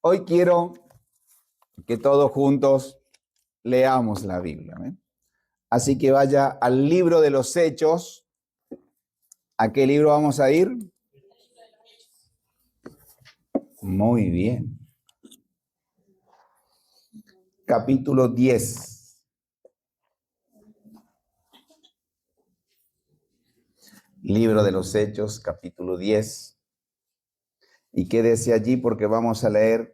Hoy quiero que todos juntos leamos la Biblia. ¿Eh? Así que vaya al libro de los Hechos. ¿A qué libro vamos a ir? Muy bien. Capítulo 10. Libro de los Hechos, capítulo 10. Y quédese allí porque vamos a leer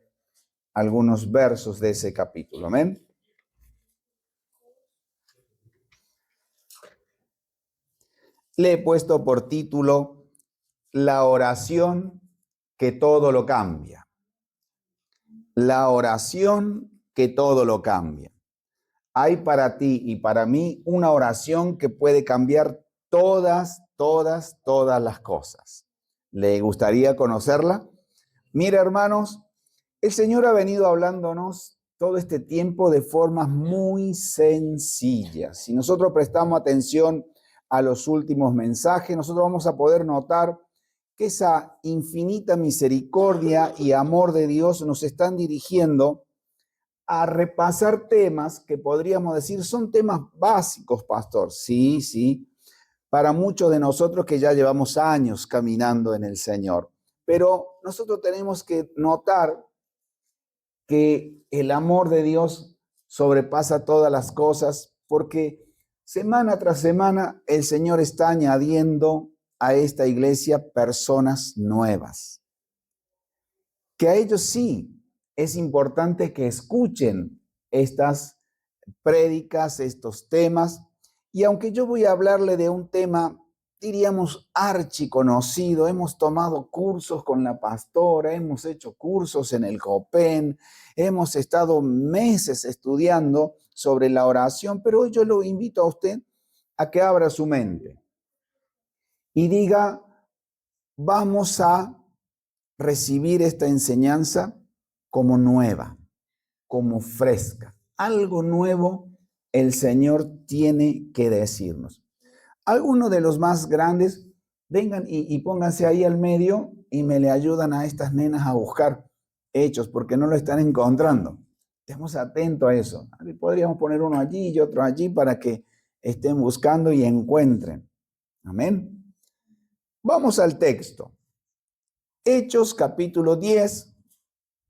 algunos versos de ese capítulo. Amén. Le he puesto por título La oración que todo lo cambia. La oración que todo lo cambia. Hay para ti y para mí una oración que puede cambiar todas las cosas. ¿Le gustaría conocerla? Mira, hermanos, el Señor ha venido hablándonos todo este tiempo de formas muy sencillas. Si nosotros prestamos atención a los últimos mensajes, nosotros vamos a poder notar que esa infinita misericordia y amor de Dios nos están dirigiendo a repasar temas que podríamos decir son temas básicos, pastor. Sí, para muchos de nosotros que ya llevamos años caminando en el Señor. Pero nosotros tenemos que notar que el amor de Dios sobrepasa todas las cosas, porque semana tras semana el Señor está añadiendo a esta iglesia personas nuevas. Que a ellos sí es importante que escuchen estas prédicas, estos temas, y aunque yo voy a hablarle de un tema, diríamos, archiconocido, hemos tomado cursos con la pastora, hemos hecho cursos en el Copen, hemos estado meses estudiando sobre la oración, pero hoy yo lo invito a usted a que abra su mente y diga, vamos a recibir esta enseñanza como nueva, como fresca. Algo nuevo el Señor tiene que decirnos. Algunos de los más grandes, vengan y pónganse ahí al medio y me le ayudan a estas nenas a buscar Hechos, porque no lo están encontrando. Estemos atentos a eso. Podríamos poner uno allí y otro allí para que estén buscando y encuentren. Amén. Vamos al texto. Hechos capítulo 10.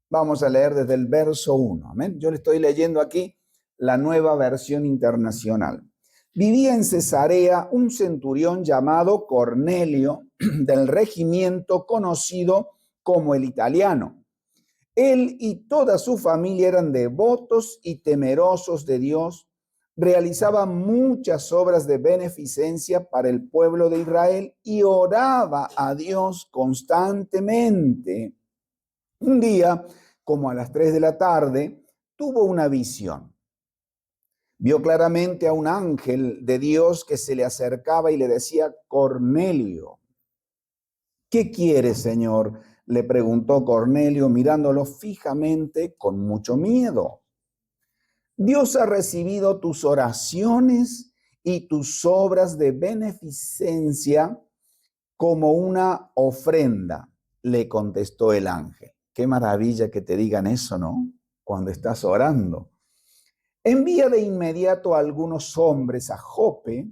Vamos a leer desde el verso 1. Amén. Yo le estoy leyendo aquí la Nueva Versión Internacional. Vivía en Cesarea un centurión llamado Cornelio, del regimiento conocido como el Italiano. Él y toda su familia eran devotos y temerosos de Dios, realizaban muchas obras de beneficencia para el pueblo de Israel y oraba a Dios constantemente. Un día, como a las 3 de la tarde, tuvo una visión. Vio claramente a un ángel de Dios que se le acercaba y le decía, Cornelio. ¿Qué quieres, Señor? Le preguntó Cornelio mirándolo fijamente con mucho miedo. Dios ha recibido tus oraciones y tus obras de beneficencia como una ofrenda, le contestó el ángel. Qué maravilla que te digan eso, ¿no? Cuando estás orando. Envía de inmediato a algunos hombres a Jope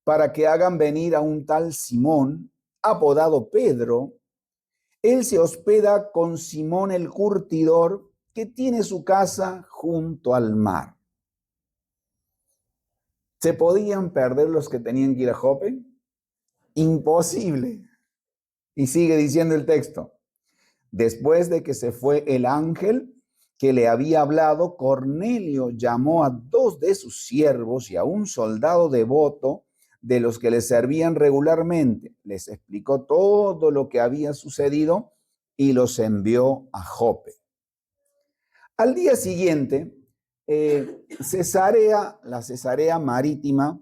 para que hagan venir a un tal Simón, apodado Pedro. Él se hospeda con Simón el curtidor, que tiene su casa junto al mar. ¿Se podían perder los que tenían que ir a Jope? Imposible. Y sigue diciendo el texto. Después de que se fue el ángel que le había hablado, Cornelio llamó a 2 de sus siervos y a un soldado devoto de los que le servían regularmente. Les explicó todo lo que había sucedido y los envió a Jope. Al día siguiente, la Cesarea marítima,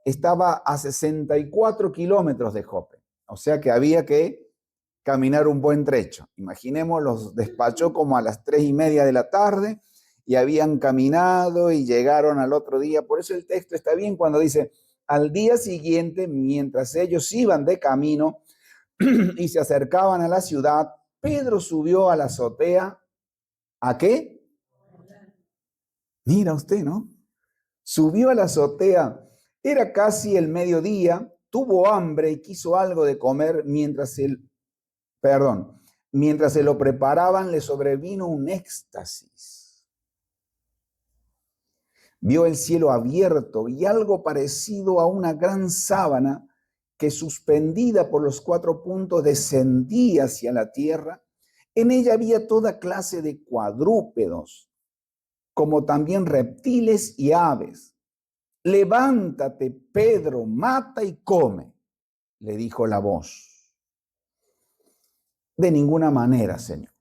estaba a 64 kilómetros de Jope. O sea que había que caminar un buen trecho. Imaginemos, los despachó como a las 3:30 de la tarde y habían caminado y llegaron al otro día. Por eso el texto está bien cuando dice, al día siguiente, mientras ellos iban de camino y se acercaban a la ciudad, Pedro subió a la azotea ¿A qué? Mira usted, ¿no? Subió a la azotea. Era casi el mediodía, tuvo hambre y quiso algo de comer mientras se lo preparaban, le sobrevino un éxtasis. Vio el cielo abierto y algo parecido a una gran sábana que, suspendida por los 4 puntos, descendía hacia la tierra. En ella había toda clase de cuadrúpedos, como también reptiles y aves. Levántate, Pedro, mata y come, le dijo la voz. De ninguna manera, Señor,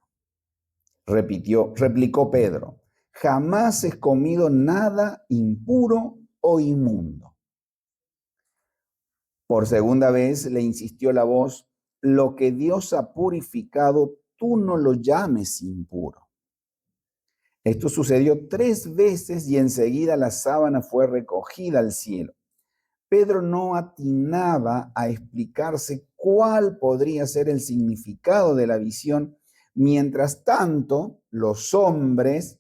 replicó Pedro. Jamás he comido nada impuro o inmundo. Por segunda vez le insistió la voz, lo que Dios ha purificado, tú no lo llames impuro. Esto sucedió 3 veces y enseguida la sábana fue recogida al cielo. Pedro no atinaba a explicarse cuál podría ser el significado de la visión. Mientras tanto, los hombres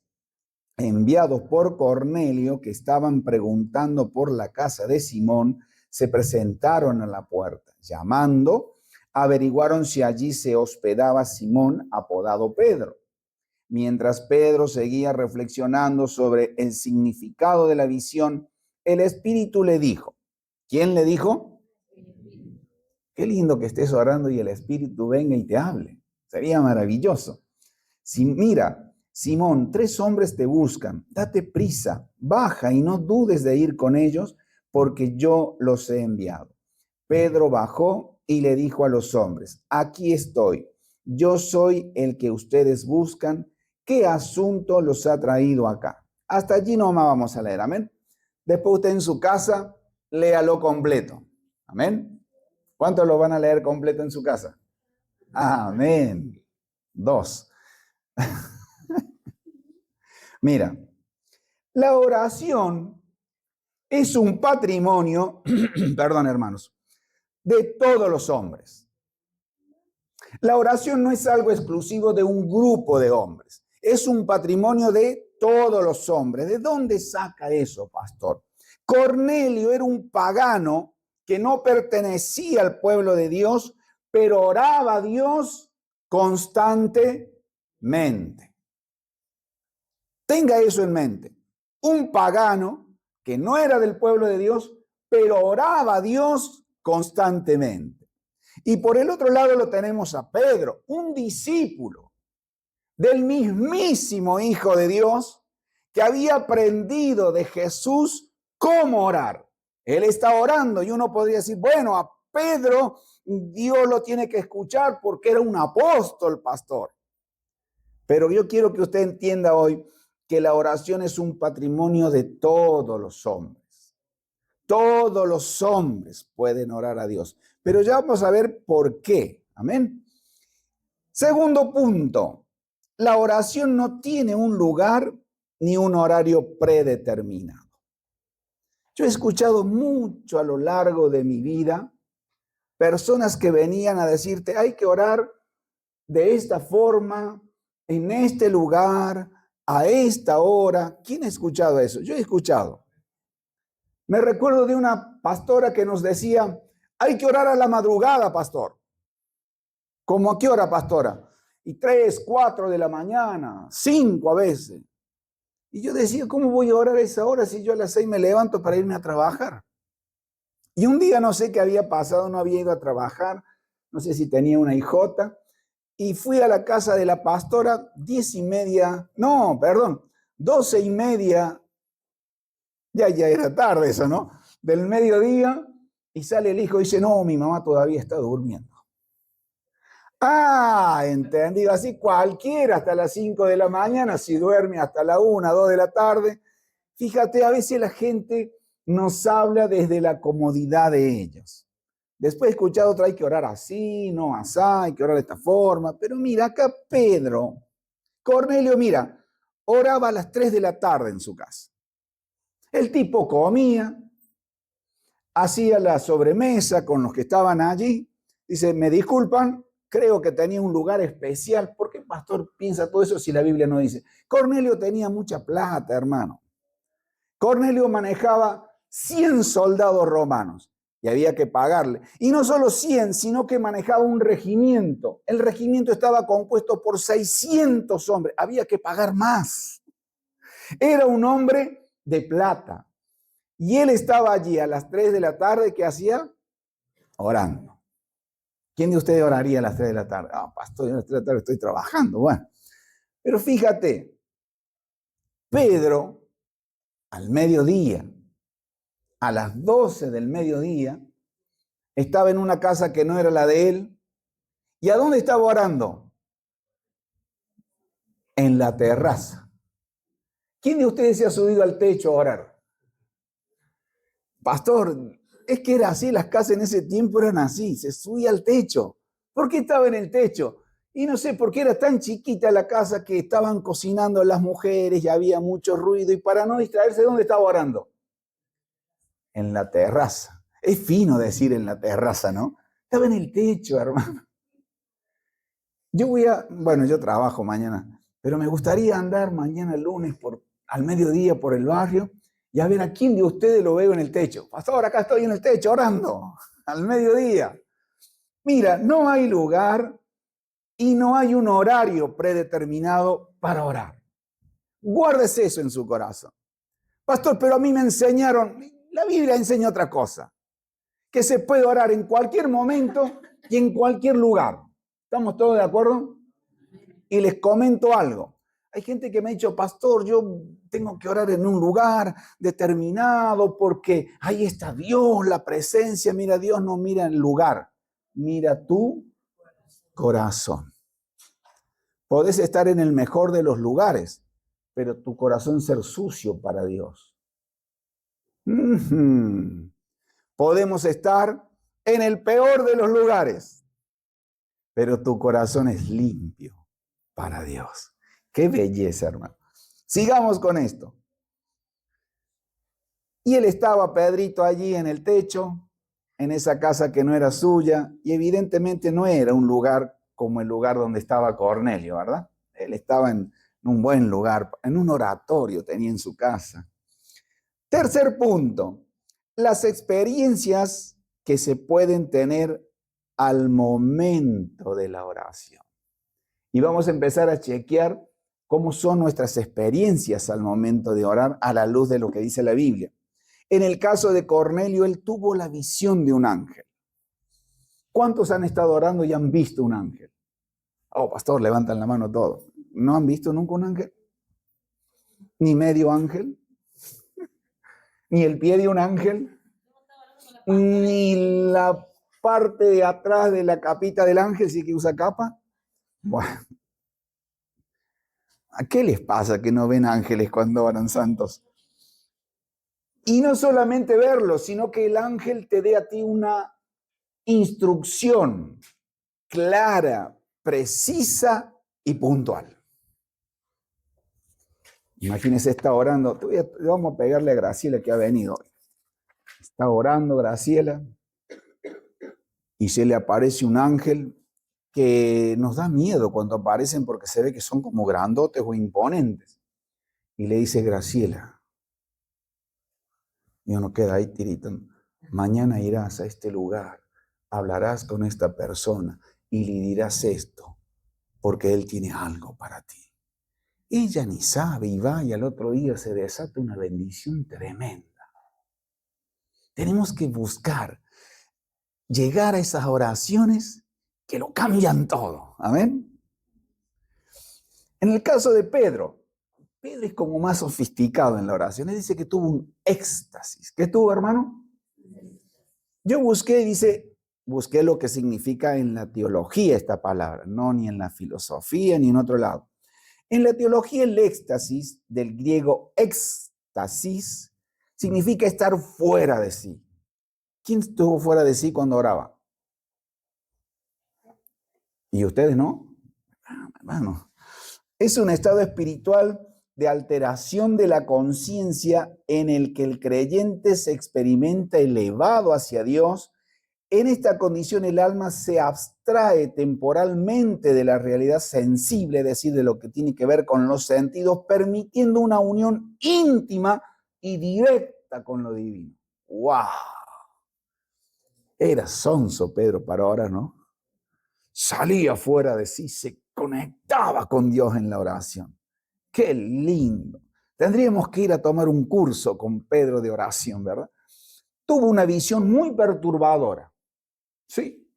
enviados por Cornelio, que estaban preguntando por la casa de Simón, se presentaron a la puerta. Llamando, averiguaron si allí se hospedaba Simón, apodado Pedro. Mientras Pedro seguía reflexionando sobre el significado de la visión, el Espíritu le dijo. ¿Quién le dijo? Qué lindo que estés orando y el Espíritu venga y te hable. Sería maravilloso. Mira, Simón, 3 hombres te buscan. Date prisa, baja y no dudes de ir con ellos, porque yo los he enviado. Pedro bajó y le dijo a los hombres, aquí estoy. Yo soy el que ustedes buscan. ¿Qué asunto los ha traído acá? Hasta allí nomás vamos a leer, amén. Después usted en su casa, léalo completo. Amén. ¿Cuántos lo van a leer completo en su casa? Amén. 2. Mira, la oración es un patrimonio, perdón hermanos, de todos los hombres. La oración no es algo exclusivo de un grupo de hombres, es un patrimonio de todos los hombres. ¿De dónde saca eso, pastor? Cornelio era un pagano que no pertenecía al pueblo de Dios, pero oraba a Dios constantemente. Tenga eso en mente. Un pagano que no era del pueblo de Dios, pero oraba a Dios constantemente. Y por el otro lado lo tenemos a Pedro, un discípulo del mismísimo Hijo de Dios que había aprendido de Jesús cómo orar. Él está orando y uno podría decir, bueno, a Pedro Dios lo tiene que escuchar porque era un apóstol, pastor. Pero yo quiero que usted entienda hoy que la oración es un patrimonio de todos los hombres. Todos los hombres pueden orar a Dios. Pero ya vamos a ver por qué. Amén. Segundo punto, la oración no tiene un lugar ni un horario predeterminado. Yo he escuchado mucho a lo largo de mi vida personas que venían a decirte, hay que orar de esta forma, en este lugar, a esta hora. ¿Quién ha escuchado eso? Yo he escuchado. Me recuerdo de una pastora que nos decía, hay que orar a la madrugada, pastor. ¿Cómo a qué hora, pastora? Y 3, 4 de la mañana, 5 a veces. Y yo decía, ¿cómo voy a orar a esa hora si yo a las 6 me levanto para irme a trabajar? Y un día no sé qué había pasado, no había ido a trabajar, no sé si tenía una hijota, y fui a la casa de la pastora 12:30, ya era tarde eso, ¿no? Del mediodía, y sale el hijo y dice, no, mi mamá todavía está durmiendo. Ah, entendido, así cualquiera hasta las 5 de la mañana, si duerme hasta la 1, 2 de la tarde. Fíjate, a veces la gente nos habla desde la comodidad de ellos. Después he escuchado otra, hay que orar así, no así, hay que orar de esta forma. Pero mira, acá Cornelio, mira, oraba a las 3 de la tarde en su casa. El tipo comía, hacía la sobremesa con los que estaban allí. Dice, me disculpan, creo que tenía un lugar especial. ¿Por qué el pastor piensa todo eso si la Biblia no dice? Cornelio tenía mucha plata, hermano. Cornelio manejaba 100 soldados romanos y había que pagarle. Y no solo 100, sino que manejaba un regimiento. El regimiento estaba compuesto por 600 hombres. Había que pagar más. Era un hombre de plata. Y él estaba allí a las 3 de la tarde, ¿qué hacía? Orando. ¿Quién de ustedes oraría a las 3 de la tarde? Ah, pastor, yo a las 3 de la tarde estoy trabajando. Bueno, pero fíjate, Pedro, al mediodía, a las 12 del mediodía, estaba en una casa que no era la de él. ¿Y a dónde estaba orando? En la terraza. ¿Quién de ustedes se ha subido al techo a orar? Pastor, es que era así, las casas en ese tiempo eran así, se subía al techo. ¿Por qué estaba en el techo? Y no sé, por qué era tan chiquita la casa que estaban cocinando las mujeres y había mucho ruido, y para no distraerse, ¿dónde estaba orando? En la terraza. Es fino decir en la terraza, ¿no? Estaba en el techo, hermano. Yo trabajo mañana, pero me gustaría andar mañana lunes al mediodía por el barrio y a ver a quién de ustedes lo veo en el techo. Pastor, acá estoy en el techo orando, al mediodía. Mira, no hay lugar y no hay un horario predeterminado para orar. Guárdese eso en su corazón. Pastor, pero a mí me enseñaron, la Biblia enseña otra cosa, que se puede orar en cualquier momento y en cualquier lugar. ¿Estamos todos de acuerdo? Y les comento algo. Hay gente que me ha dicho, pastor, yo tengo que orar en un lugar determinado porque ahí está Dios, la presencia. Mira, Dios no mira el lugar, mira tu corazón. Podés estar en el mejor de los lugares, pero tu corazón ser sucio para Dios. Podemos estar en el peor de los lugares, pero tu corazón es limpio para Dios. Qué belleza, hermano. Sigamos con esto. Y él estaba, Pedrito, allí en el techo, en esa casa que no era suya, y evidentemente no era un lugar como el lugar donde estaba Cornelio, ¿verdad? Él estaba en un buen lugar, en un oratorio tenía en su casa. Tercer punto, las experiencias que se pueden tener al momento de la oración. Y vamos a empezar a chequear cómo son nuestras experiencias al momento de orar a la luz de lo que dice la Biblia. En el caso de Cornelio, él tuvo la visión de un ángel. ¿Cuántos han estado orando y han visto un ángel? Oh, pastor, levantan la mano todos. ¿No han visto nunca un ángel? ¿Ni medio ángel? ¿Ni el pie de un ángel? ¿Ni la parte de atrás de la capita del ángel, si que usa capa? Bueno. ¿A qué les pasa que no ven ángeles cuando oran santos? Y no solamente verlos, sino que el ángel te dé a ti una instrucción clara, precisa y puntual. Imagínese, está orando. Vamos a pegarle a Graciela que ha venido hoy. Está orando Graciela y se le aparece un ángel que nos da miedo cuando aparecen porque se ve que son como grandotes o imponentes. Y le dice, Graciela, y uno queda ahí tirito, mañana irás a este lugar, hablarás con esta persona y le dirás esto, porque él tiene algo para ti. Ella ni sabe y va y al otro día se desata una bendición tremenda. Tenemos que buscar llegar a esas oraciones que lo cambian todo. Amén. En el caso de Pedro es como más sofisticado en la oración. Él dice que tuvo un éxtasis. ¿Qué tuvo, hermano? Yo busqué lo que significa en la teología esta palabra, no ni en la filosofía ni en otro lado. En la teología el éxtasis, del griego éxtasis, significa estar fuera de sí. ¿Quién estuvo fuera de sí cuando oraba? ¿Y ustedes no? Hermano, es un estado espiritual de alteración de la conciencia en el que el creyente se experimenta elevado hacia Dios En esta condición el alma se abstrae temporalmente de la realidad sensible, es decir, de lo que tiene que ver con los sentidos, permitiendo una unión íntima y directa con lo divino. ¡Wow! Era sonso Pedro para ahora, ¿no? Salía fuera de sí, se conectaba con Dios en la oración. ¡Qué lindo! Tendríamos que ir a tomar un curso con Pedro de oración, ¿verdad? Tuvo una visión muy perturbadora. Sí,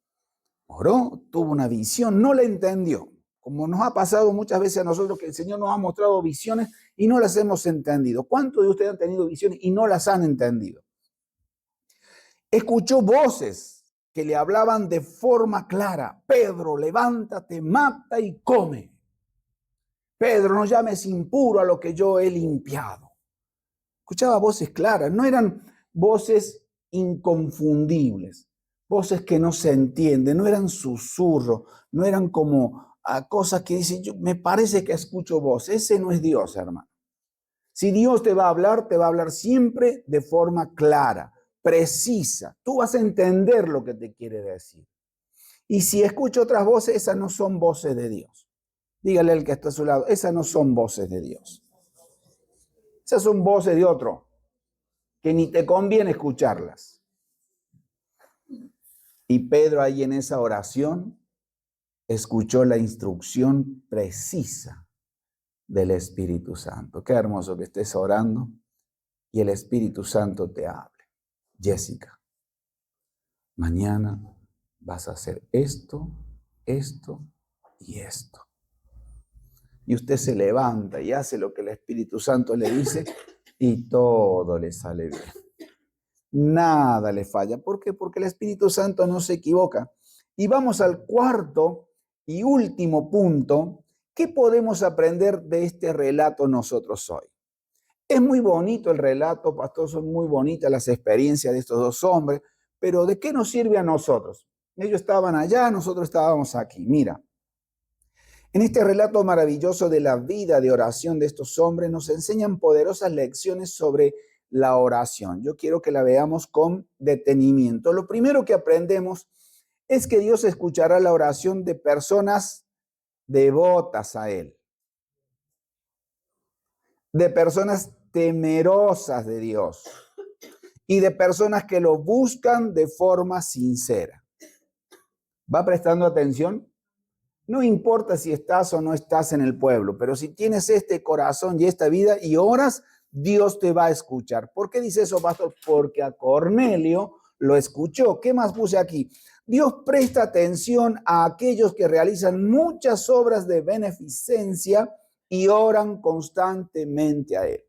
oró, tuvo una visión, no la entendió. Como nos ha pasado muchas veces a nosotros que el Señor nos ha mostrado visiones y no las hemos entendido. ¿Cuántos de ustedes han tenido visiones y no las han entendido? Escuchó voces que le hablaban de forma clara. Pedro, levántate, mata y come. Pedro, no llames impuro a lo que yo he limpiado. Escuchaba voces claras, no eran voces inconfundibles, voces que no se entienden, no eran susurros, no eran como cosas que dicen, me parece que escucho voz. Ese no es Dios, hermano. Si Dios te va a hablar siempre de forma clara, precisa. Tú vas a entender lo que te quiere decir. Y si escucho otras voces, esas no son voces de Dios. Dígale al que está a su lado, esas no son voces de Dios. Esas son voces de otro, que ni te conviene escucharlas. Y Pedro ahí en esa oración escuchó la instrucción precisa del Espíritu Santo. Qué hermoso que estés orando y el Espíritu Santo te hable. Jessica, mañana vas a hacer esto, esto y esto. Y usted se levanta y hace lo que el Espíritu Santo le dice y todo le sale bien. Nada le falla. ¿Por qué? Porque el Espíritu Santo no se equivoca. Y vamos al cuarto y último punto. ¿Qué podemos aprender de este relato nosotros hoy? Es muy bonito el relato, pastor, son muy bonitas las experiencias de estos dos hombres, pero ¿de qué nos sirve a nosotros? Ellos estaban allá, nosotros estábamos aquí. Mira, en este relato maravilloso de la vida de oración de estos hombres nos enseñan poderosas lecciones sobre la oración. Yo quiero que la veamos con detenimiento. Lo primero que aprendemos es que Dios escuchará la oración de personas devotas a Él, de personas temerosas de Dios y de personas que lo buscan de forma sincera. ¿Va prestando atención? No importa si estás o no estás en el pueblo, pero si tienes este corazón y esta vida y oras, Dios te va a escuchar. ¿Por qué dice eso, pastor? Porque a Cornelio lo escuchó. ¿Qué más puse aquí? Dios presta atención a aquellos que realizan muchas obras de beneficencia y oran constantemente a Él.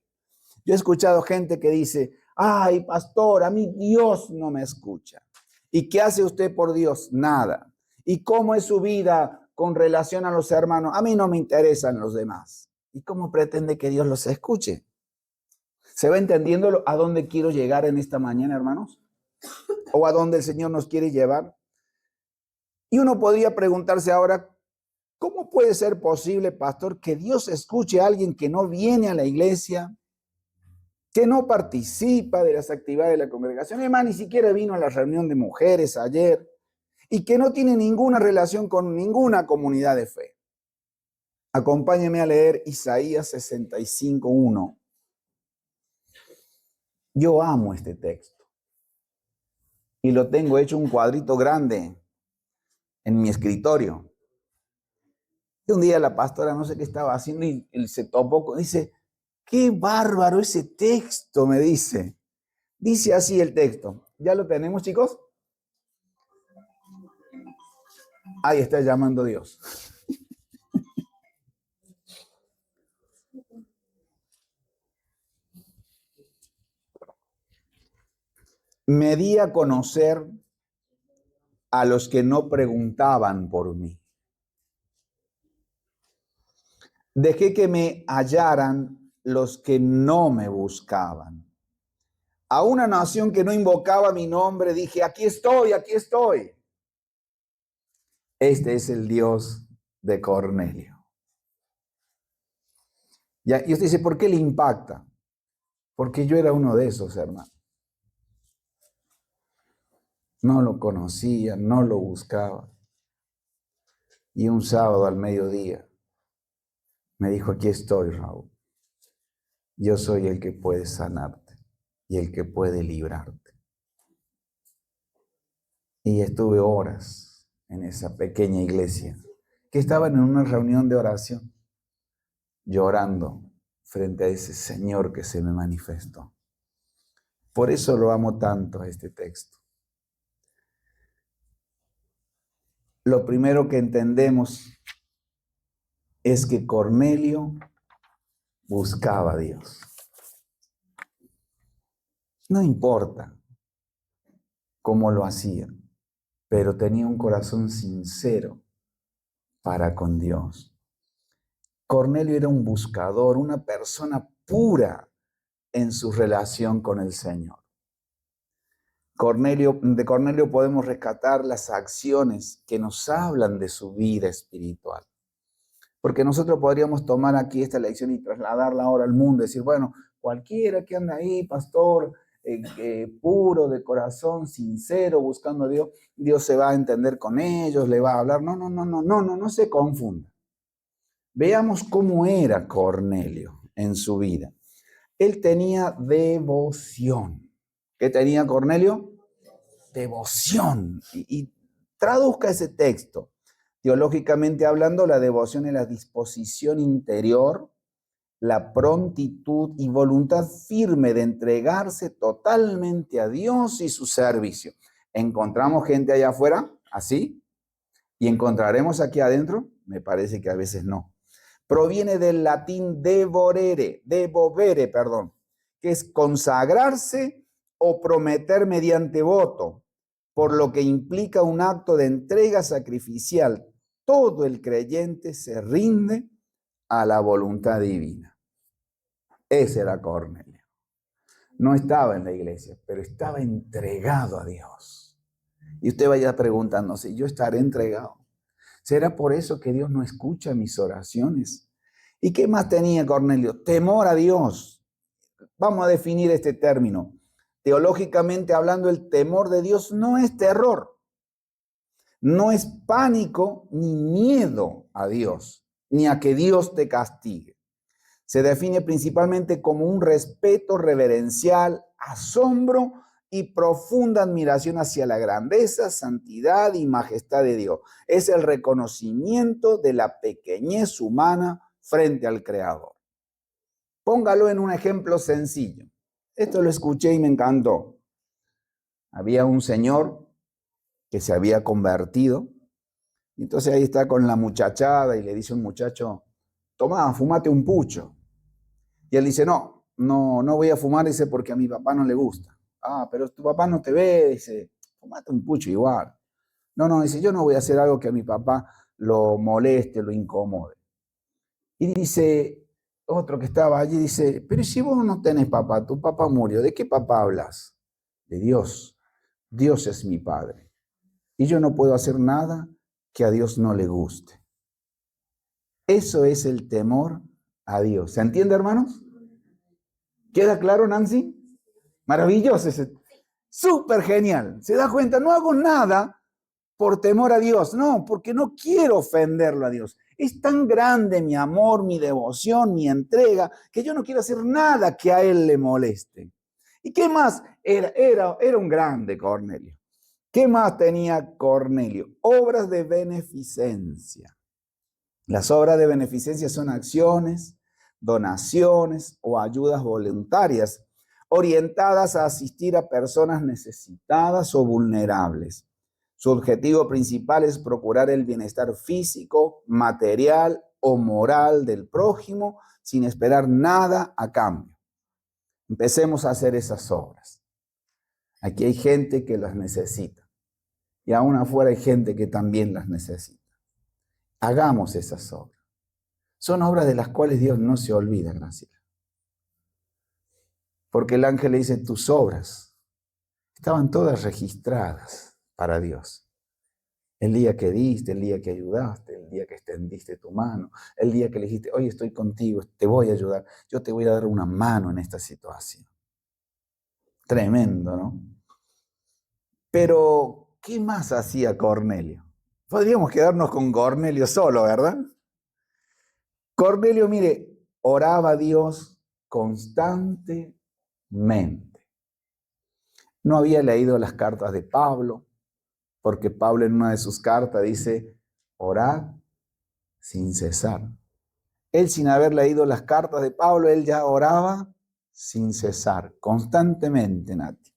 Yo he escuchado gente que dice, ay, pastor, a mí Dios no me escucha. ¿Y qué hace usted por Dios? Nada. ¿Y cómo es su vida con relación a los hermanos? A mí no me interesan los demás. ¿Y cómo pretende que Dios los escuche? ¿Se va entendiendo a dónde quiero llegar en esta mañana, hermanos? ¿O a dónde el Señor nos quiere llevar? Y uno podría preguntarse ahora, ¿cómo puede ser posible, pastor, que Dios escuche a alguien que no viene a la iglesia, que no participa de las actividades de la congregación, además ni siquiera vino a la reunión de mujeres ayer, y que no tiene ninguna relación con ninguna comunidad de fe? Acompáñeme a leer Isaías 65:1. Yo amo este texto y lo tengo hecho un cuadrito grande en mi escritorio. Y un día la pastora no sé qué estaba haciendo y se topó, dice, qué bárbaro ese texto, me dice. Dice así el texto. ¿Ya lo tenemos, chicos? Ahí está llamando Dios. Me di a conocer a los que no preguntaban por mí. Dejé que me hallaran los que no me buscaban. A una nación que no invocaba mi nombre, dije, aquí estoy, aquí estoy. Este es el Dios de Cornelio. Ya, y usted dice, ¿por qué le impacta? Porque yo era uno de esos, hermano. no lo conocía, no lo buscaba. Y un sábado al mediodía me dijo, aquí estoy, Raúl. Yo soy el que puede sanarte y el que puede librarte. Y estuve horas en esa pequeña iglesia, que estaban en una reunión de oración, llorando frente a ese Señor que se me manifestó. Por eso lo amo tanto a este texto. Lo primero que entendemos es que Cornelio buscaba a Dios. No importa cómo lo hacía, pero tenía un corazón sincero para con Dios. Cornelio era un buscador, una persona pura en su relación con el Señor. De Cornelio podemos rescatar las acciones que nos hablan de su vida espiritual. Porque nosotros podríamos tomar aquí esta lección y trasladarla ahora al mundo, decir, bueno, cualquiera que anda ahí, pastor, puro, de corazón, sincero, buscando a Dios, Dios se va a entender con ellos, le va a hablar. No se confunda. Veamos cómo era Cornelio en su vida. Él tenía devoción. ¿Qué tenía Cornelio? Devoción. Y traduzca ese texto. Teológicamente hablando, la devoción es la disposición interior, la prontitud y voluntad firme de entregarse totalmente a Dios y su servicio. ¿Encontramos gente allá afuera así? ¿Y encontraremos aquí adentro? Me parece que a veces no. Proviene del latín devovere, que es consagrarse o prometer mediante voto, por lo que implica un acto de entrega sacrificial. Todo el creyente se rinde a la voluntad divina. Ese era Cornelio. No estaba en la iglesia, pero estaba entregado a Dios. Y usted vaya preguntándose, ¿yo estaré entregado? ¿Será por eso que Dios no escucha mis oraciones? ¿Y qué más tenía Cornelio? Temor a Dios. Vamos a definir este término. Teológicamente hablando, el temor de Dios no es terror, no es pánico ni miedo a Dios, ni a que Dios te castigue. Se define principalmente como un respeto reverencial, asombro y profunda admiración hacia la grandeza, santidad y majestad de Dios. Es el reconocimiento de la pequeñez humana frente al Creador. Póngalo en un ejemplo sencillo. Esto lo escuché y me encantó. Había un señor que se había convertido. Entonces ahí está con la muchachada y le dice un muchacho, toma, fumate un pucho. Y él dice, no voy a fumar, dice, porque a mi papá no le gusta. Ah, pero tu papá no te ve, dice, fumate un pucho igual. No, dice, yo no voy a hacer algo que a mi papá lo moleste, lo incomode. Y dice, otro que estaba allí, dice, pero si vos no tenés papá, tu papá murió, ¿de qué papá hablas? De Dios. Dios es mi padre. Y yo no puedo hacer nada que a Dios no le guste. Eso es el temor a Dios. ¿Se entiende, hermanos? ¿Queda claro, Nancy? Maravilloso ese. Súper genial. ¿Se da cuenta? No hago nada por temor a Dios. No, porque no quiero ofenderlo a Dios. Es tan grande mi amor, mi devoción, mi entrega, que yo no quiero hacer nada que a Él le moleste. ¿Y qué más? Era un grande Cornelio. ¿Qué más tenía Cornelio? Obras de beneficencia. Las obras de beneficencia son acciones, donaciones o ayudas voluntarias orientadas a asistir a personas necesitadas o vulnerables. Su objetivo principal es procurar el bienestar físico, material o moral del prójimo sin esperar nada a cambio. Empecemos a hacer esas obras. Aquí hay gente que las necesita y aún afuera hay gente que también las necesita. Hagamos esas obras. Son obras de las cuales Dios no se olvida, Graciela. Porque el ángel le dice, tus obras estaban todas registradas para Dios. El día que diste, el día que ayudaste, el día que extendiste tu mano, el día que le dijiste, hoy estoy contigo, te voy a ayudar, yo te voy a dar una mano en esta situación. Tremendo, ¿no? Pero, ¿qué más hacía Cornelio? Podríamos quedarnos con Cornelio solo, ¿verdad? Cornelio, mire, oraba a Dios constantemente. No había leído las cartas de Pablo, porque Pablo en una de sus cartas dice, orad sin cesar. Él, sin haber leído las cartas de Pablo, él ya oraba sin cesar, constantemente, Nati.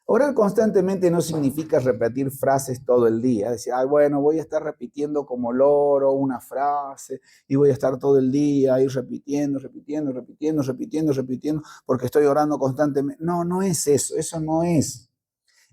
Orar constantemente no significa repetir frases todo el día. Decir, ay, bueno, voy a estar repitiendo como loro una frase y voy a estar todo el día ahí repitiendo, porque estoy orando constantemente. No, no es eso, eso no es.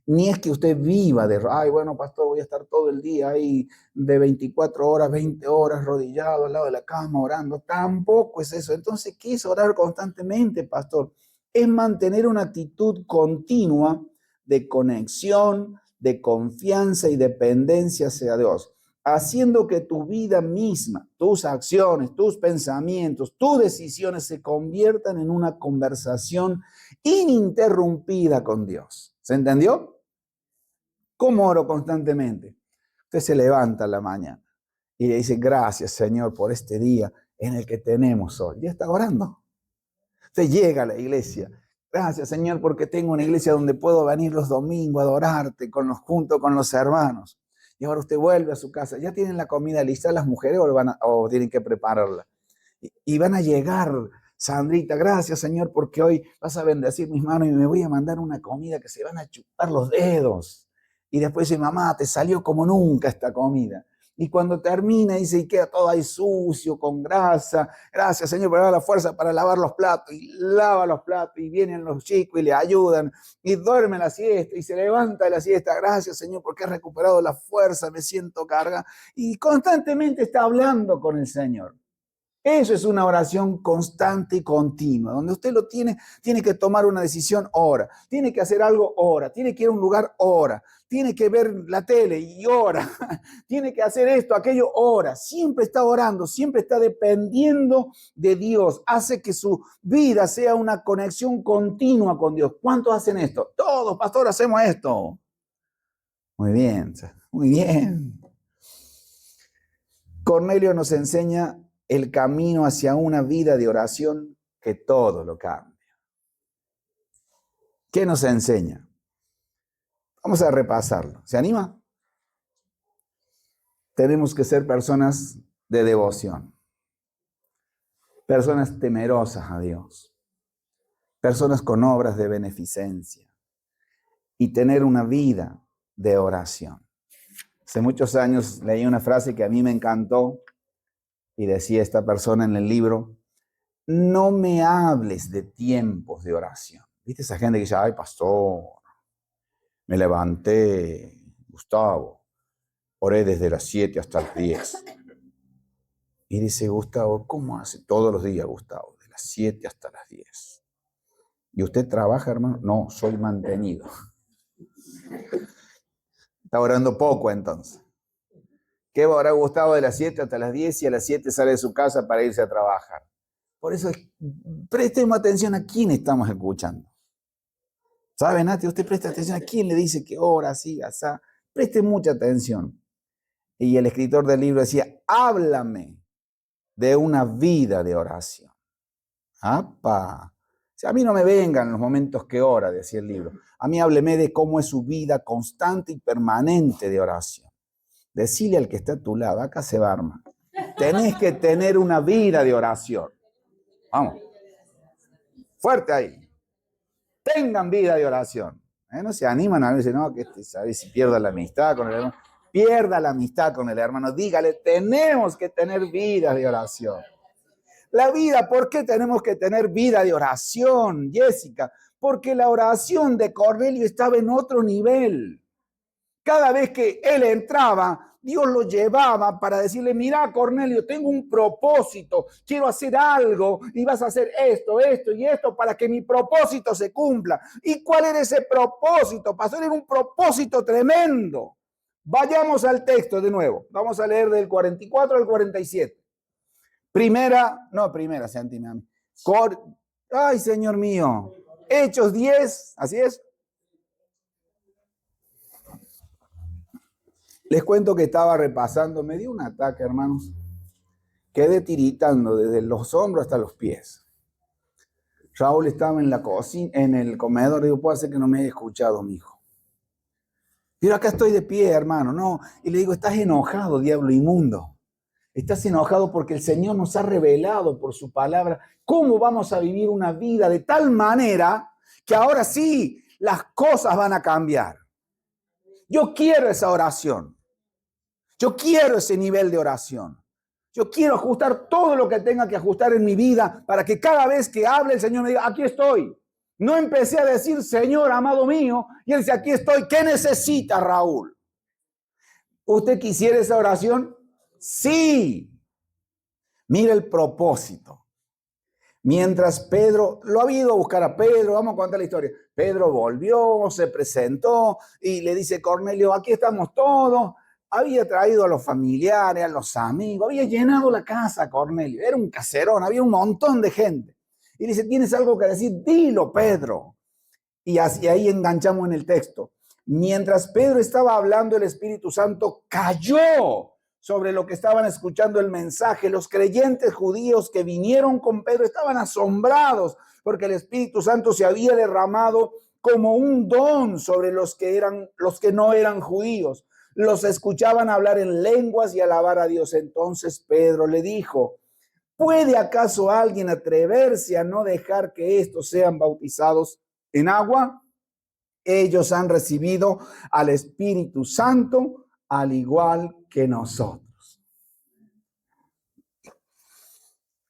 Ni es que usted viva de, ay, bueno, pastor, voy a estar todo el día ahí de 24 horas, 20 horas, arrodillado al lado de la cama, orando. Tampoco es eso. Entonces, ¿qué es orar constantemente, pastor? Es mantener una actitud continua de conexión, de confianza y dependencia hacia Dios, haciendo que tu vida misma, tus acciones, tus pensamientos, tus decisiones se conviertan en una conversación ininterrumpida con Dios. ¿Se entendió? ¿Cómo oro constantemente? Usted se levanta en la mañana y le dice, gracias, Señor, por este día en el que tenemos hoy. Ya está orando. Usted llega a la iglesia. Gracias, Señor, porque tengo una iglesia donde puedo venir los domingos a adorarte junto con los hermanos. Y ahora usted vuelve a su casa. ¿Ya tienen la comida lista las mujeres o tienen que prepararla? Y van a llegar, Sandrita, gracias, Señor, porque hoy vas a bendecir mis manos y me voy a mandar una comida que se van a chupar los dedos. Y después dice, mamá, te salió como nunca esta comida. Y cuando termina, dice, y queda todo ahí sucio, con grasa. Gracias, Señor, por dar la fuerza para lavar los platos. Y lava los platos, y vienen los chicos y le ayudan. Y duerme la siesta, y se levanta de la siesta. Gracias, Señor, porque he recuperado la fuerza, me siento carga. Y constantemente está hablando con el Señor. Eso es una oración constante y continua, donde usted tiene que tomar una decisión, ora, tiene que hacer algo, ora, tiene que ir a un lugar, ora, tiene que ver la tele y ora, tiene que hacer esto, aquello, ora, siempre está orando, siempre está dependiendo de Dios, hace que su vida sea una conexión continua con Dios. ¿Cuántos hacen esto? Todos, pastor, hacemos esto. Muy bien, muy bien. Cornelio nos enseña el camino hacia una vida de oración que todo lo cambia. ¿Qué nos enseña? Vamos a repasarlo. ¿Se anima? Tenemos que ser personas de devoción, personas temerosas a Dios, personas con obras de beneficencia y tener una vida de oración. Hace muchos años leí una frase que a mí me encantó y decía esta persona en el libro, no me hables de tiempos de oración. ¿Viste esa gente que dice, ay, pastor, me levanté, Gustavo, oré desde las 7 hasta las 10. Y dice, Gustavo, ¿cómo hace? Todos los días, Gustavo, de las 7 hasta las 10. ¿Y usted trabaja, hermano? No, soy mantenido. Está orando poco, entonces. ¿Qué va a orar Gustavo de las 7 hasta las 10 y a las 7 sale de su casa para irse a trabajar? Por eso, prestemos atención a quién estamos escuchando. ¿Sabe, Nati? Usted presta atención a quién le dice que ora así, asá. Preste mucha atención. Y el escritor del libro decía, háblame de una vida de oración. ¡Apa! Si a mí no me vengan los momentos que ora, decía el libro. A mí hábleme de cómo es su vida constante y permanente de oración. Decile al que está a tu lado, acá se va, hermano. Tenés que tener una vida de oración. Vamos. Fuerte ahí. Tengan vida de oración. No se animan a veces, no, que ¿sabes? Si pierda la amistad con el hermano. Pierda la amistad con el hermano. Dígale, tenemos que tener vida de oración. La vida, ¿por qué tenemos que tener vida de oración, Jessica? Porque la oración de Cornelio estaba en otro nivel. Cada vez que él entraba, Dios lo llevaba para decirle, mira, Cornelio, tengo un propósito, quiero hacer algo y vas a hacer esto, esto y esto para que mi propósito se cumpla. ¿Y cuál era ese propósito, pastor? Era un propósito tremendo. Vayamos al texto de nuevo. Vamos a leer del 44 al 47. Primera, Santi, mami. Ay, Señor mío. Hechos 10, así es. Les cuento que estaba repasando, me dio un ataque, hermanos. Quedé tiritando desde los hombros hasta los pies. Raúl estaba en la cocina, en el comedor, digo, puede ser que no me haya escuchado, mijo. Pero acá estoy de pie, hermano, no. Y le digo, estás enojado, diablo inmundo. Estás enojado porque el Señor nos ha revelado por su palabra cómo vamos a vivir una vida de tal manera que ahora sí las cosas van a cambiar. Yo quiero esa oración. Yo quiero ese nivel de oración. Yo quiero ajustar todo lo que tenga que ajustar en mi vida para que cada vez que hable el Señor me diga, aquí estoy. No empecé a decir, Señor, amado mío, y Él dice, aquí estoy. ¿Qué necesita, Raúl? ¿Usted quisiera esa oración? Sí. Mira el propósito. Mientras Pedro, lo había ido a buscar a Pedro, vamos a contar la historia. Pedro volvió, se presentó y le dice, Cornelio, aquí estamos todos. Había traído a los familiares, a los amigos, había llenado la casa, Cornelio. Era un caserón, había un montón de gente. Y dice, ¿tienes algo que decir? Dilo, Pedro. Y así ahí enganchamos en el texto. Mientras Pedro estaba hablando, el Espíritu Santo cayó sobre lo que estaban escuchando el mensaje. Los creyentes judíos que vinieron con Pedro estaban asombrados porque el Espíritu Santo se había derramado como un don sobre los que no eran judíos. Los escuchaban hablar en lenguas y alabar a Dios. Entonces Pedro le dijo, ¿puede acaso alguien atreverse a no dejar que estos sean bautizados en agua? Ellos han recibido al Espíritu Santo al igual que nosotros.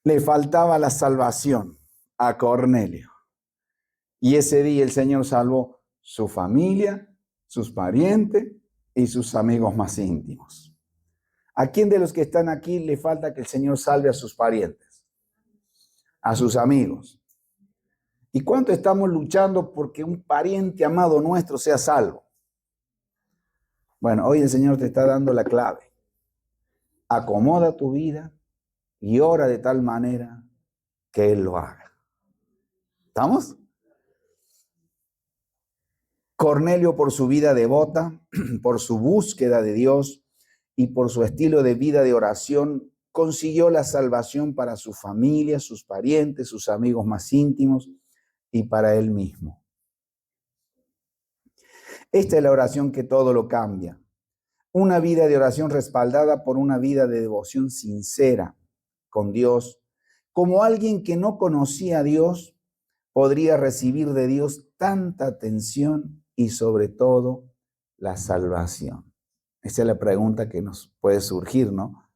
Le faltaba la salvación a Cornelio. Y ese día el Señor salvó su familia, sus parientes y sus amigos más íntimos. ¿A quién de los que están aquí le falta que el Señor salve a sus parientes? A sus amigos. ¿Y cuánto estamos luchando porque un pariente amado nuestro sea salvo? Bueno, hoy el Señor te está dando la clave. Acomoda tu vida y ora de tal manera que Él lo haga. ¿Estamos? Cornelio, por su vida devota, por su búsqueda de Dios y por su estilo de vida de oración, consiguió la salvación para su familia, sus parientes, sus amigos más íntimos y para él mismo. Esta es la oración que todo lo cambia. Una vida de oración respaldada por una vida de devoción sincera con Dios. Como alguien que no conocía a Dios, podría recibir de Dios tanta atención y sobre todo la salvación. Esa es la pregunta que nos puede surgir, ¿no?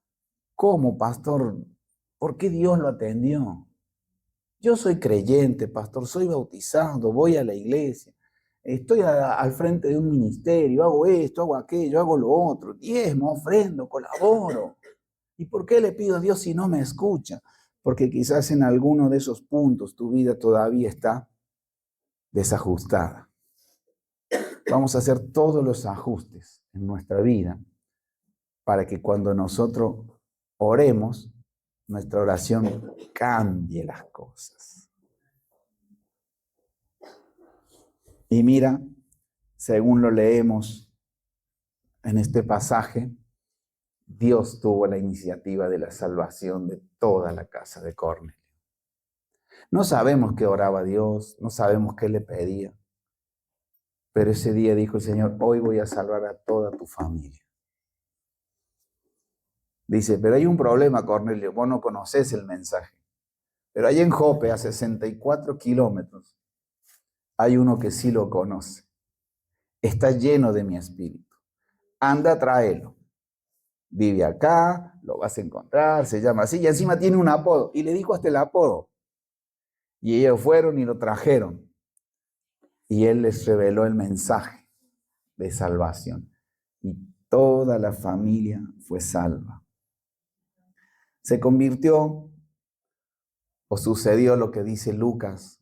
¿Cómo, pastor? ¿Por qué Dios lo atendió? Yo soy creyente, pastor, soy bautizado, voy a la iglesia, estoy al frente de un ministerio, hago esto, hago aquello, hago lo otro, diezmo, ofrendo, colaboro. ¿Y por qué le pido a Dios si no me escucha? Porque quizás en alguno de esos puntos tu vida todavía está desajustada. Vamos a hacer todos los ajustes en nuestra vida para que cuando nosotros oremos, nuestra oración cambie las cosas. Y mira, según lo leemos en este pasaje, Dios tuvo la iniciativa de la salvación de toda la casa de Cornelio. No sabemos qué oraba Dios, no sabemos qué le pedía, pero ese día dijo el Señor, hoy voy a salvar a toda tu familia. Dice, pero hay un problema, Cornelio, vos no conocés el mensaje. Pero allá en Jope, a 64 kilómetros, hay uno que sí lo conoce. Está lleno de mi espíritu. Anda, tráelo. Vive acá, lo vas a encontrar, se llama así, y encima tiene un apodo. Y le dijo hasta el apodo. Y ellos fueron y lo trajeron. Y él les reveló el mensaje de salvación. Y toda la familia fue salva. Se convirtió, o sucedió lo que dice Lucas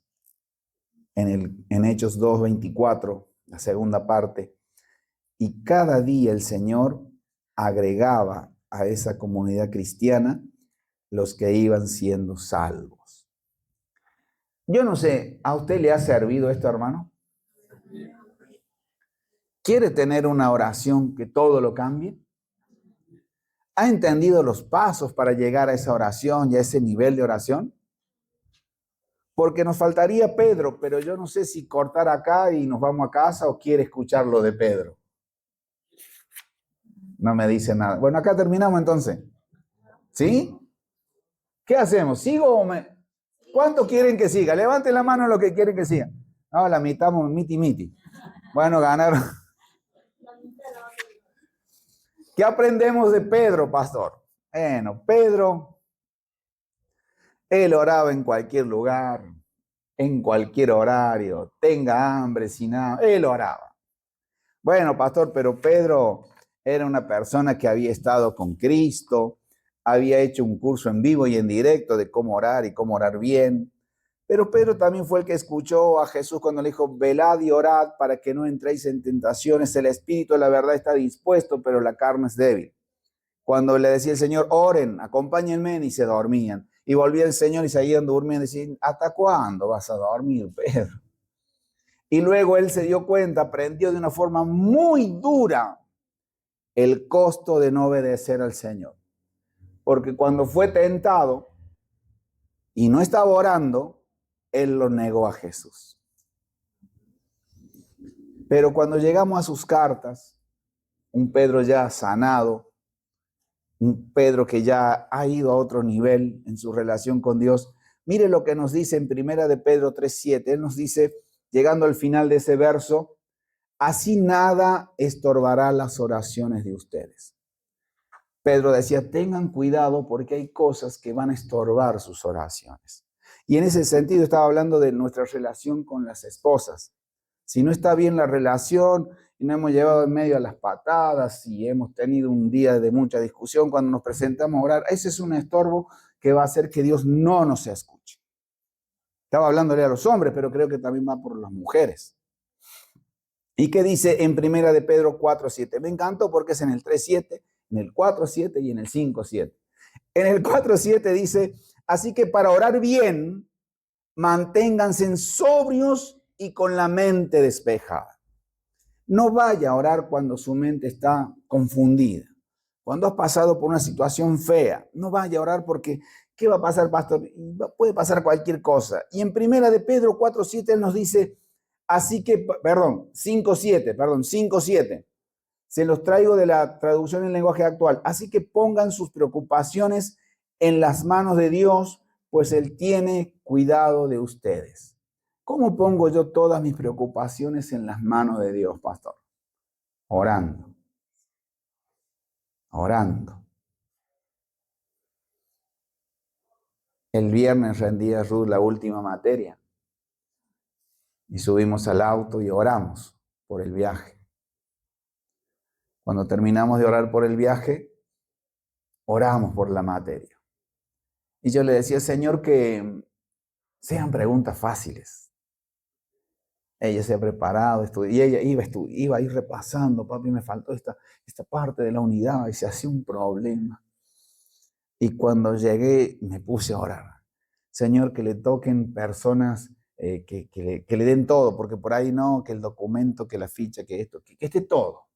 en Hechos 2:24, la segunda parte. Y cada día el Señor agregaba a esa comunidad cristiana los que iban siendo salvos. Yo no sé, ¿a usted le ha servido esto, hermano? ¿Quiere tener una oración que todo lo cambie? ¿Ha entendido los pasos para llegar a esa oración y a ese nivel de oración? Porque nos faltaría Pedro, pero yo no sé si cortar acá y nos vamos a casa o quiere escuchar lo de Pedro. No me dice nada. Bueno, acá terminamos entonces. ¿Sí? ¿Qué hacemos? ¿Sigo o me...? ¿Cuántos quieren que siga? Levanten la mano los que quieren que siga. No, la mitad, miti. Bueno, ganaron. ¿Qué aprendemos de Pedro, pastor? Bueno, Pedro, él oraba en cualquier lugar, en cualquier horario, tenga hambre, sin hambre, él oraba. Bueno, pastor, pero Pedro era una persona que había estado con Cristo, había hecho un curso en vivo y en directo de cómo orar y cómo orar bien. Pero Pedro también fue el que escuchó a Jesús cuando le dijo, velad y orad para que no entréis en tentaciones. El espíritu de la verdad está dispuesto, pero la carne es débil. Cuando le decía el Señor, oren, acompáñenme, y se dormían. Y volvía el Señor y seguían durmiendo y decían, ¿hasta cuándo vas a dormir, Pedro? Y luego él se dio cuenta, aprendió de una forma muy dura el costo de no obedecer al Señor. Porque cuando fue tentado y no estaba orando, él lo negó a Jesús. Pero cuando llegamos a sus cartas, un Pedro ya sanado, un Pedro que ya ha ido a otro nivel en su relación con Dios, mire lo que nos dice en Primera de Pedro 3:7. Él nos dice, llegando al final de ese verso, así nada estorbará las oraciones de ustedes. Pedro decía, tengan cuidado porque hay cosas que van a estorbar sus oraciones. Y en ese sentido estaba hablando de nuestra relación con las esposas. Si no está bien la relación y nos hemos llevado en medio a las patadas y hemos tenido un día de mucha discusión cuando nos presentamos a orar, ese es un estorbo que va a hacer que Dios no nos escuche. Estaba hablándole a los hombres, pero creo que también va por las mujeres. ¿Y qué dice en Primera de Pedro 4:7? Me encantó porque es en el 3:7, en el 4:7 y en el 5:7. En el 4:7 dice, así que para orar bien, manténganse sobrios y con la mente despejada. No vaya a orar cuando su mente está confundida. Cuando has pasado por una situación fea, no vaya a orar porque, ¿qué va a pasar, pastor? Puede pasar cualquier cosa. Y en Primera de Pedro 4:7 él nos dice, así que, 5:7. Se los traigo de la traducción en lenguaje actual. Así que pongan sus preocupaciones en las manos de Dios, pues Él tiene cuidado de ustedes. ¿Cómo pongo yo todas mis preocupaciones en las manos de Dios, pastor? Orando. Orando. El viernes rendía Ruth la última materia y subimos al auto y oramos por el viaje. Cuando terminamos de orar por el viaje, oramos por la materia. Y yo le decía, Señor, que sean preguntas fáciles. Ella se ha preparado, y ella iba a ir repasando, papi, me faltó esta parte de la unidad, y se hacía un problema. Y cuando llegué, me puse a orar. Señor, que le toquen personas que le den todo, porque por ahí no, que el documento, que la ficha, que esto, que esté todo.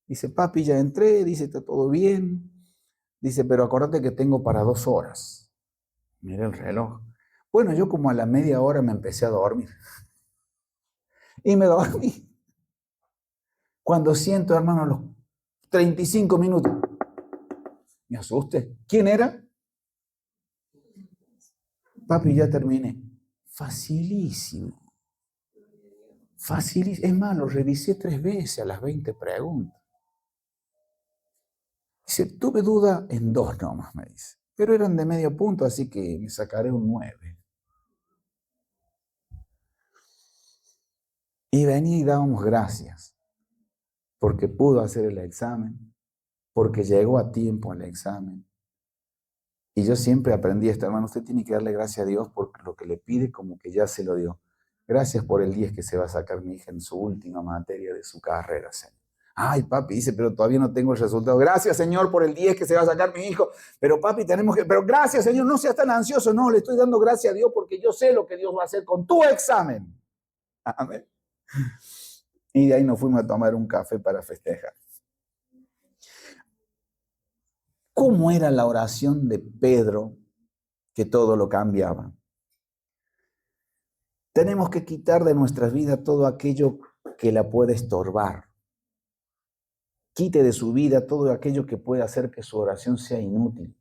Dice, papi, ya entré, dice, está todo bien. Dice, pero acuérdate que tengo para 2 horas. Mira el reloj. Bueno, yo como a la media hora me empecé a dormir. Y me dormí. Cuando siento, hermano, los 35 minutos, me asusté. ¿Quién era? Papi, ya terminé. Facilísimo. Facilísimo. Es más, lo revisé 3 veces a las 20 preguntas. Dice, tuve duda en 2 nomás, me dice. Pero eran de medio punto, así que me sacaré un 9. Y venía y dábamos gracias, porque pudo hacer el examen, porque llegó a tiempo al examen. Y yo siempre aprendí esto, hermano, usted tiene que darle gracias a Dios por lo que le pide, como que ya se lo dio. Gracias por el 10 que se va a sacar mi hija en su última materia de su carrera, Señor. Ay, papi, dice, pero todavía no tengo el resultado. Gracias, Señor, por el 10 que se va a sacar mi hijo. Pero papi, pero gracias, Señor, no seas tan ansioso. No, le estoy dando gracias a Dios porque yo sé lo que Dios va a hacer con tu examen. Amén. Y de ahí nos fuimos a tomar un café para festejar. ¿Cómo era la oración de Pedro que todo lo cambiaba? Tenemos que quitar de nuestras vidas todo aquello que la puede estorbar. Quite de su vida todo aquello que puede hacer que su oración sea inútil,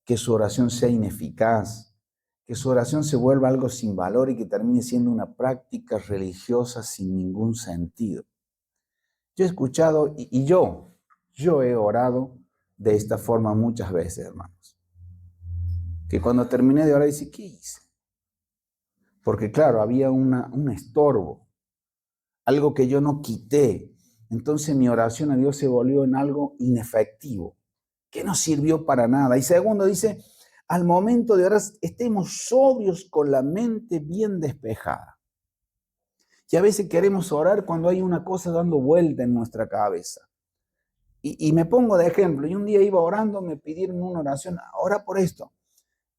que su oración sea ineficaz, que su oración se vuelva algo sin valor y que termine siendo una práctica religiosa sin ningún sentido. Yo he escuchado y yo he orado de esta forma muchas veces, hermanos. Que cuando terminé de orar, dice, ¿qué hice? Porque claro, había un estorbo, algo que yo no quité. Entonces mi oración a Dios se volvió en algo inefectivo, que no sirvió para nada. Y segundo, dice, al momento de orar, estemos sobrios con la mente bien despejada. Y a veces queremos orar cuando hay una cosa dando vuelta en nuestra cabeza. Y me pongo de ejemplo, y un día iba orando, me pidieron una oración, ora por esto.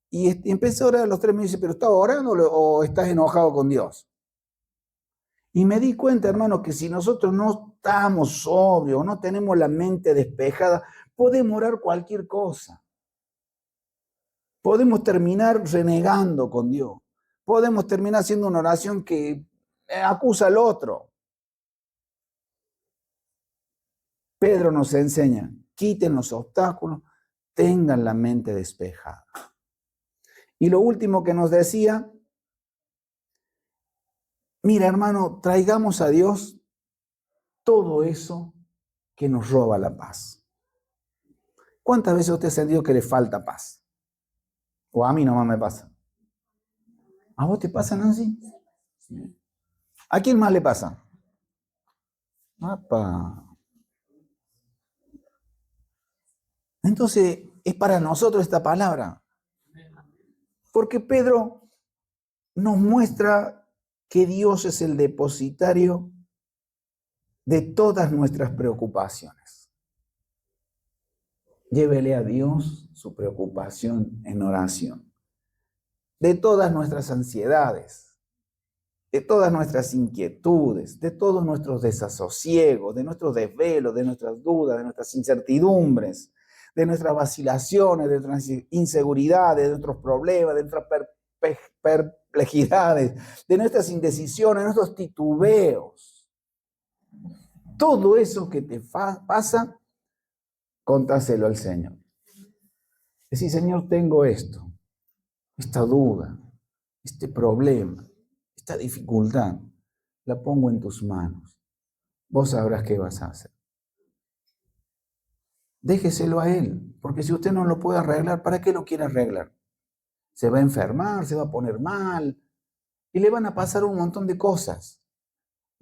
Y empecé a orar a los 3 meses, ¿pero estás orando o estás enojado con Dios? Y me di cuenta, hermano, que si nosotros no estamos sobrios, no tenemos la mente despejada, podemos orar cualquier cosa. Podemos terminar renegando con Dios. Podemos terminar haciendo una oración que acusa al otro. Pedro nos enseña, quiten los obstáculos, tengan la mente despejada. Y lo último que nos decía, mira, hermano, traigamos a Dios todo eso que nos roba la paz. ¿Cuántas veces usted ha sentido que le falta paz? O a mí nomás me pasa. ¿A vos te pasa, Nancy? Sí. ¿A quién más le pasa? ¡Apa! Entonces, es para nosotros esta palabra. Porque Pedro nos muestra que Dios es el depositario de todas nuestras preocupaciones. Llévele a Dios su preocupación en oración. De todas nuestras ansiedades, de todas nuestras inquietudes, de todos nuestros desasosiegos, de nuestros desvelos, de nuestras dudas, de nuestras incertidumbres, de nuestras vacilaciones, de nuestras inseguridades, de nuestros problemas, de nuestras perplejidades, de nuestras indecisiones, de nuestros titubeos. Todo eso que te pasa, contáselo al Señor. Decir, Señor, tengo esto, esta duda, este problema, esta dificultad, la pongo en tus manos. Vos sabrás qué vas a hacer. Déjeselo a Él, porque si usted no lo puede arreglar, ¿para qué lo quiere arreglar? Se va a enfermar, se va a poner mal, y le van a pasar un montón de cosas.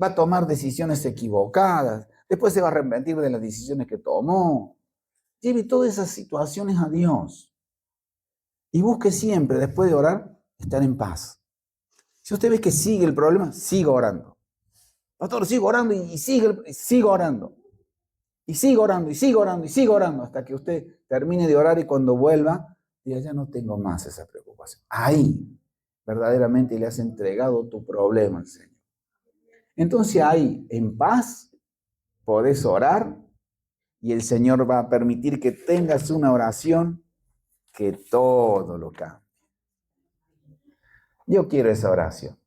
Va a tomar decisiones equivocadas, después se va a arrepentir de las decisiones que tomó. Lleve todas esas situaciones a Dios. Y busque siempre, después de orar, estar en paz. Si usted ve que sigue el problema, siga orando. Pastor, sigo orando y sigo orando. Y sigo orando, y sigo orando, y sigo orando, hasta que usted termine de orar y cuando vuelva, diga, ya no tengo más esa preocupación. Ahí, verdaderamente le has entregado tu problema al Señor. Entonces ahí, en paz, podés orar y el Señor va a permitir que tengas una oración que todo lo cambie. Yo quiero esa oración.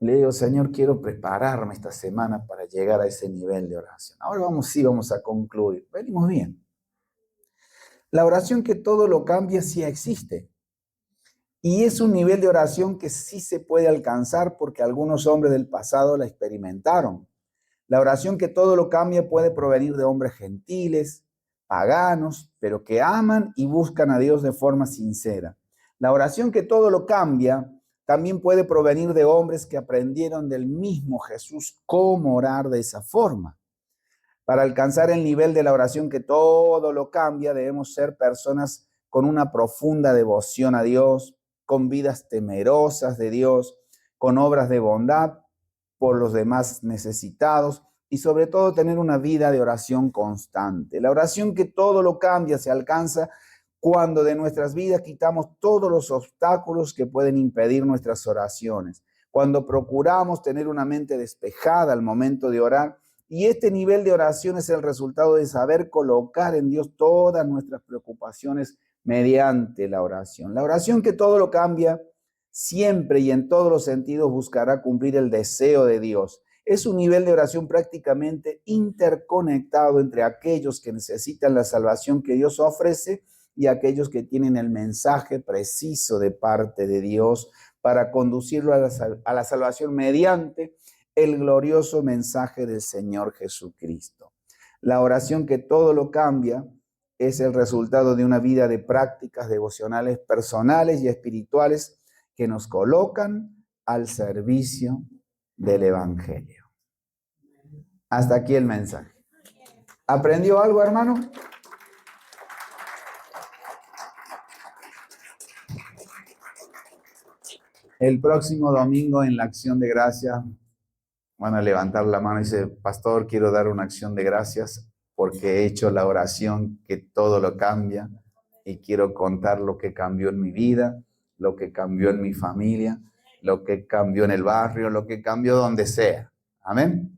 Le digo, Señor, quiero prepararme esta semana para llegar a ese nivel de oración. Ahora vamos a concluir. Venimos bien. La oración que todo lo cambia sí existe. Y es un nivel de oración que sí se puede alcanzar porque algunos hombres del pasado la experimentaron. La oración que todo lo cambia puede provenir de hombres gentiles, paganos, pero que aman y buscan a Dios de forma sincera. La oración que todo lo cambia también puede provenir de hombres que aprendieron del mismo Jesús cómo orar de esa forma. Para alcanzar el nivel de la oración que todo lo cambia, debemos ser personas con una profunda devoción a Dios, con vidas temerosas de Dios, con obras de bondad por los demás necesitados y sobre todo tener una vida de oración constante. La oración que todo lo cambia se alcanza cuando de nuestras vidas quitamos todos los obstáculos que pueden impedir nuestras oraciones. cuando procuramos tener una mente despejada al momento de orar. Y este nivel de oración es el resultado de saber colocar en Dios todas nuestras preocupaciones mediante la oración. La oración que todo lo cambia, siempre y en todos los sentidos buscará cumplir el deseo de Dios. Es un nivel de oración prácticamente interconectado entre aquellos que necesitan la salvación que Dios ofrece y aquellos que tienen el mensaje preciso de parte de Dios para conducirlo a la salvación mediante el glorioso mensaje del Señor Jesucristo. La oración que todo lo cambia es el resultado de una vida de prácticas devocionales personales y espirituales que nos colocan al servicio del Evangelio. Hasta aquí el mensaje. ¿Aprendió algo, hermano? El próximo domingo en la acción de gracia van a levantar la mano y dice, pastor, quiero dar una acción de gracias porque he hecho la oración que todo lo cambia y quiero contar lo que cambió en mi vida, lo que cambió en mi familia, lo que cambió en el barrio, lo que cambió donde sea. Amén.